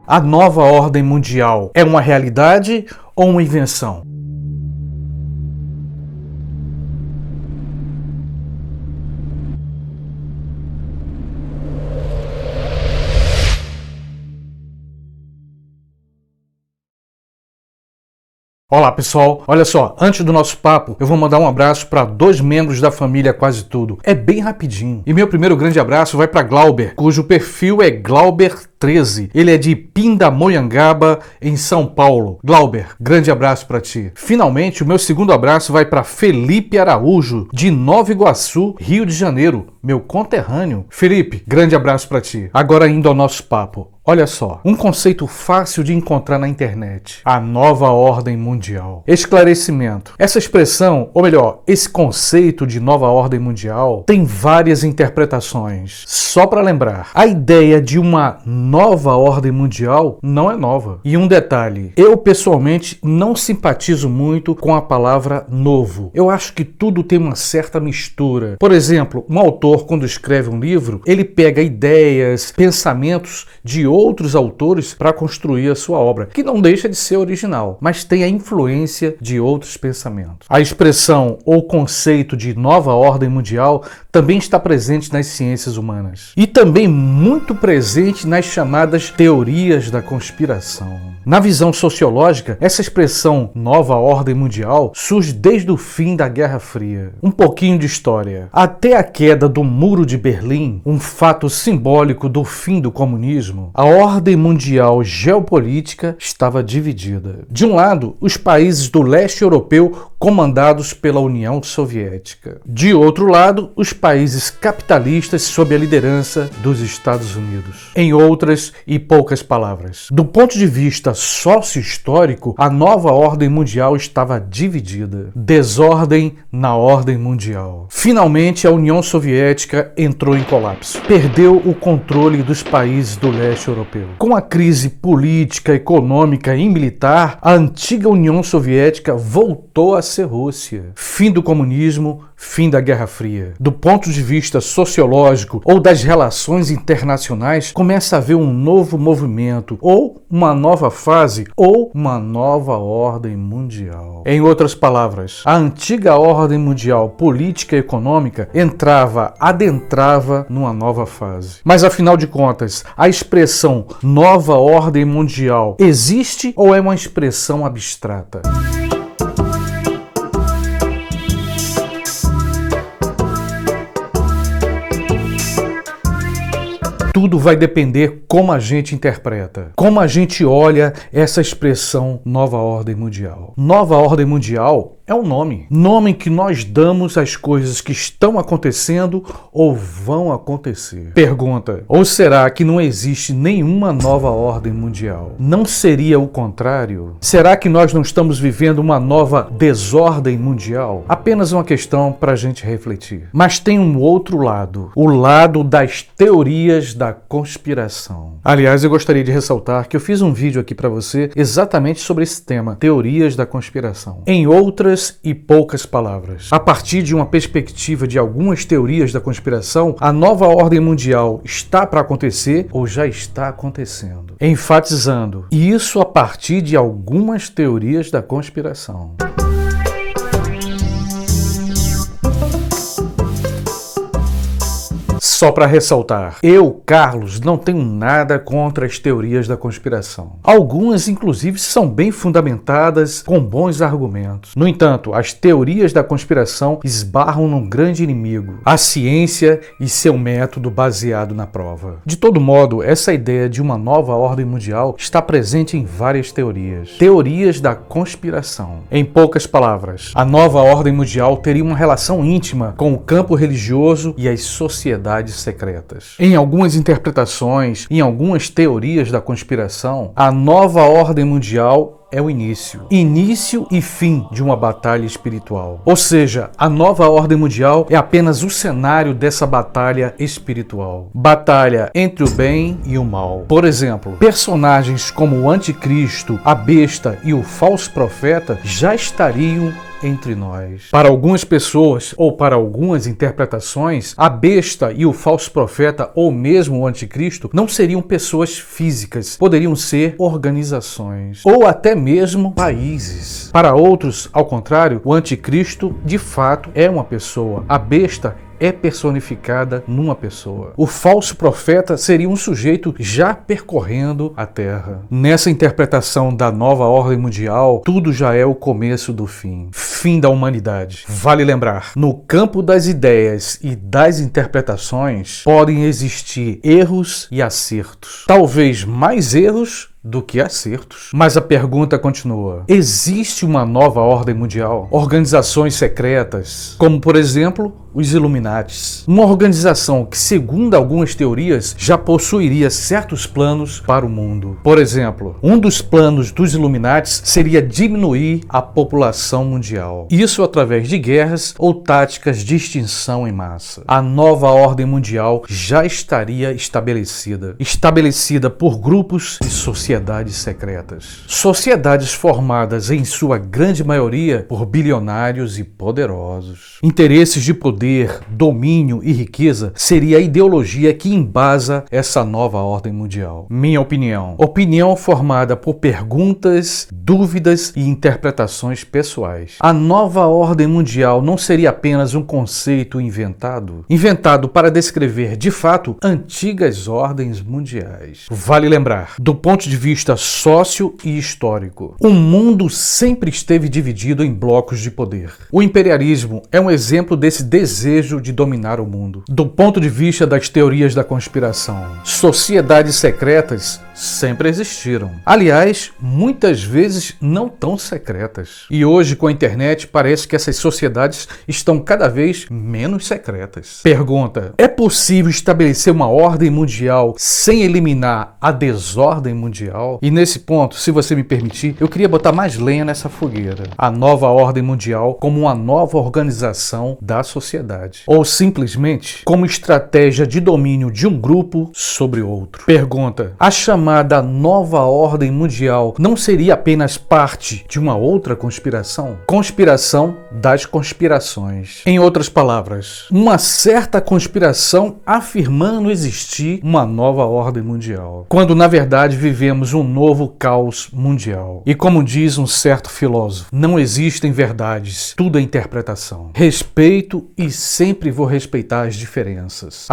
A nova ordem mundial é uma realidade ou uma invenção? Olá pessoal, olha só, antes do nosso papo, eu vou mandar um abraço para 2 membros da família Quase Tudo. É bem rapidinho. E meu primeiro grande abraço vai para Glauber, cujo perfil é Glauber13. Ele é de Pindamonhangaba, em São Paulo. Glauber, grande abraço para ti. Finalmente, o meu segundo abraço vai para Felipe Araújo, de Nova Iguaçu, Rio de Janeiro, meu conterrâneo. Felipe, grande abraço para ti. Agora indo ao nosso papo. Olha só, um conceito fácil de encontrar na internet: a nova ordem mundial. Esclarecimento. Essa expressão, ou melhor, esse conceito de nova ordem mundial tem várias interpretações. Só para lembrar, a ideia de uma nova ordem mundial não é nova. E um detalhe, eu pessoalmente não simpatizo muito com a palavra novo. Eu acho que tudo tem uma certa mistura. Por exemplo, um autor, quando escreve um livro, ele pega ideias, pensamentos de outros autores para construir a sua obra, que não deixa de ser original, mas tem a influência de outros pensamentos. A expressão ou conceito de nova ordem mundial também está presente nas ciências humanas e também muito presente nas chamadas teorias da conspiração. Na visão sociológica, essa expressão nova ordem mundial surge desde o fim da Guerra Fria. Um pouquinho de história. Até a queda do Muro de Berlim, um fato simbólico do fim do comunismo, a ordem mundial geopolítica estava dividida. De um lado, os países do leste europeu comandados pela União Soviética. De outro lado, os países capitalistas sob a liderança dos Estados Unidos. Em outras e poucas palavras, do ponto de vista sócio-histórico, a nova ordem mundial estava dividida. Desordem na ordem mundial. Finalmente, a União Soviética entrou em colapso. Perdeu o controle dos países do leste europeu. Com a crise política, econômica e militar, a antiga União Soviética voltou a ser Rússia. Fim do comunismo, fim da Guerra Fria. Do ponto de vista sociológico ou das relações internacionais, começa a haver um novo movimento, ou uma nova fase, ou uma nova ordem mundial. Em outras palavras, a antiga ordem mundial política e econômica adentrava numa nova fase. Mas afinal de contas, a expressão nova ordem mundial existe ou é uma expressão abstrata? Tudo vai depender como a gente interpreta, como a gente olha essa expressão nova ordem mundial. Nova ordem mundial é um nome que nós damos às coisas que estão acontecendo ou vão acontecer. Pergunta: ou será que não existe nenhuma nova ordem mundial? Não seria o contrário? Será que nós não estamos vivendo uma nova desordem mundial? Apenas uma questão para a gente refletir. Mas tem um outro lado, o lado das teorias da conspiração. Aliás, eu gostaria de ressaltar que eu fiz um vídeo aqui para você exatamente sobre esse tema, teorias da conspiração. Em outras e poucas palavras, a partir de uma perspectiva de algumas teorias da conspiração, a nova ordem mundial está para acontecer ou já está acontecendo. Enfatizando, isso a partir de algumas teorias da conspiração. Só para ressaltar, eu, Carlos, não tenho nada contra as teorias da conspiração. Algumas, inclusive, são bem fundamentadas, com bons argumentos. No entanto, as teorias da conspiração esbarram num grande inimigo, a ciência e seu método baseado na prova. De todo modo, essa ideia de uma nova ordem mundial está presente em várias teorias. Teorias da conspiração. Em poucas palavras, a nova ordem mundial teria uma relação íntima com o campo religioso e as sociedades secretas. Em algumas interpretações, em algumas teorias da conspiração, a nova ordem mundial é o início e fim de uma batalha espiritual. Ou seja, a nova ordem mundial é apenas o cenário dessa batalha espiritual. Batalha entre o bem e o mal. Por exemplo, personagens como o Anticristo, a Besta e o falso profeta já estariam entre nós. Para algumas pessoas, ou para algumas interpretações, a besta e o falso profeta, ou mesmo o anticristo, não seriam pessoas físicas, poderiam ser organizações, ou até mesmo países. Para outros, ao contrário, o anticristo de fato é uma pessoa. A besta é personificada numa pessoa. O falso profeta seria um sujeito já percorrendo a Terra. Nessa interpretação da nova ordem mundial, tudo já é o começo do fim. Fim da humanidade. Vale lembrar, no campo das ideias e das interpretações, podem existir erros e acertos. Talvez mais erros do que acertos. Mas a pergunta continua. Existe uma nova ordem mundial? Organizações secretas, como por exemplo, os Illuminatis. Uma organização que, segundo algumas teorias, já possuiria certos planos para o mundo. Por exemplo, um dos planos dos Illuminatis seria diminuir a população mundial. Isso através de guerras ou táticas de extinção em massa. A nova ordem mundial já estaria estabelecida. Estabelecida por grupos e sociedades secretas. Sociedades formadas, em sua grande maioria, por bilionários e poderosos. Interesses de poder, domínio e riqueza seria a ideologia que embasa essa nova ordem mundial. Minha opinião. Opinião formada por perguntas, dúvidas e interpretações pessoais. A nova ordem mundial não seria apenas um conceito inventado? Inventado para descrever, de fato, antigas ordens mundiais. Vale lembrar, do ponto de vista sócio e histórico, o mundo sempre esteve dividido em blocos de poder. O imperialismo é um exemplo desse desejo de dominar o mundo. Do ponto de vista das teorias da conspiração, sociedades secretas sempre existiram. Aliás, muitas vezes não tão secretas. E hoje, com a internet, parece que essas sociedades estão cada vez menos secretas. Pergunta: é possível estabelecer uma ordem mundial sem eliminar a desordem mundial? E nesse ponto, se você me permitir, eu queria botar mais lenha nessa fogueira. A nova ordem mundial como uma nova organização da sociedade. Ou simplesmente como estratégia de domínio de um grupo sobre outro. Pergunta: a chamada nova ordem mundial não seria apenas parte de uma outra conspiração? Conspiração das conspirações. Em outras palavras, uma certa conspiração afirmando existir uma nova ordem mundial, quando na verdade vivemos um novo caos mundial. E como diz um certo filósofo, não existem verdades, tudo é interpretação. Respeito e sempre vou respeitar as diferenças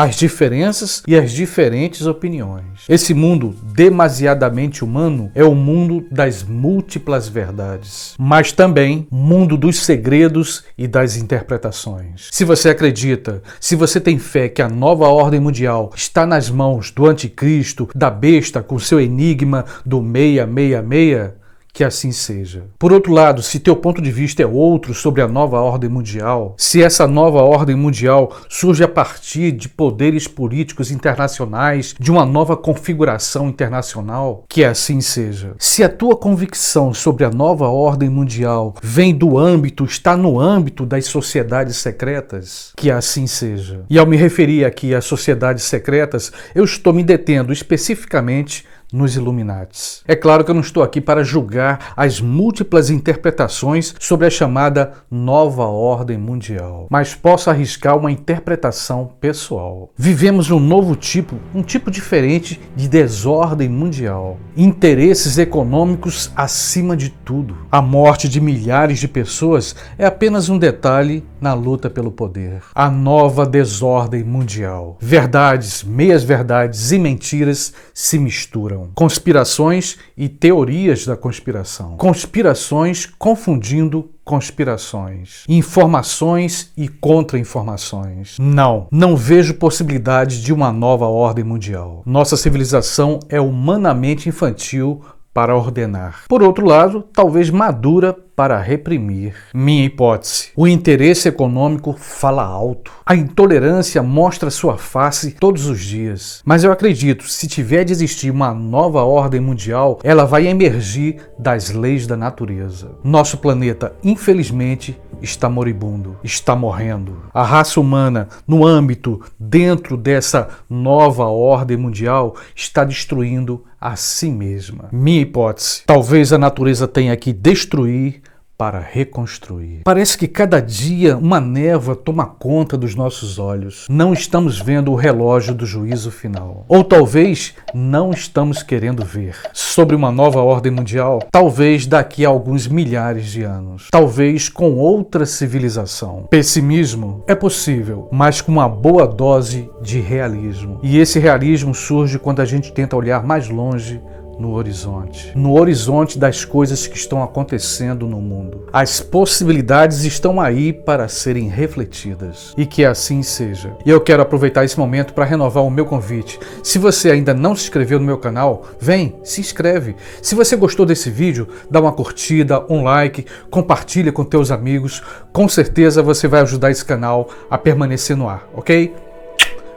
e as diferentes opiniões. Esse mundo demasiadamente humano é o mundo das múltiplas verdades, mas também mundo dos segredos e das interpretações. Se você acredita, se você tem fé que a nova ordem mundial está nas mãos do anticristo, da besta com seu enigma do 666, que assim seja. Por outro lado, se teu ponto de vista é outro sobre a nova ordem mundial, se essa nova ordem mundial surge a partir de poderes políticos internacionais, de uma nova configuração internacional, que assim seja. Se a tua convicção sobre a nova ordem mundial vem do âmbito, está no âmbito das sociedades secretas, que assim seja. E ao me referir aqui às sociedades secretas, eu estou me detendo especificamente nos Illuminatis. É claro que eu não estou aqui para julgar as múltiplas interpretações sobre a chamada nova ordem mundial, mas posso arriscar uma interpretação pessoal. Vivemos um novo tipo, um tipo diferente de desordem mundial. Interesses econômicos acima de tudo. A morte de milhares de pessoas é apenas um detalhe na luta pelo poder. A nova desordem mundial. Verdades, meias-verdades e mentiras se misturam. Conspirações e teorias da conspiração. Conspirações confundindo conspirações. Informações e contra-informações. Não vejo possibilidade de uma nova ordem mundial. Nossa civilização é humanamente infantil para ordenar. Por outro lado, talvez madura para reprimir. Minha hipótese: o interesse econômico fala alto. A intolerância mostra sua face todos os dias. Mas eu acredito, se tiver de existir uma nova ordem mundial, ela vai emergir das leis da natureza. Nosso planeta, infelizmente, está moribundo, está morrendo. A raça humana, no âmbito, dentro dessa nova ordem mundial, está destruindo a si mesma. Minha hipótese: talvez a natureza tenha que destruir para reconstruir. Parece que cada dia uma névoa toma conta dos nossos olhos. Não estamos vendo o relógio do juízo final. Ou talvez não estamos querendo ver. Sobre uma nova ordem mundial, talvez daqui a alguns milhares de anos. Talvez com outra civilização. Pessimismo é possível, mas com uma boa dose de realismo. E esse realismo surge quando a gente tenta olhar mais longe no horizonte das coisas que estão acontecendo no mundo. As possibilidades estão aí para serem refletidas. E que assim seja. E eu quero aproveitar esse momento para renovar o meu convite. Se você ainda não se inscreveu no meu canal, vem, se inscreve. Se você gostou desse vídeo, dá uma curtida, um like, compartilha com teus amigos. Com certeza você vai ajudar esse canal a permanecer no ar, ok?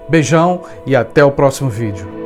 Beijão e até o próximo vídeo.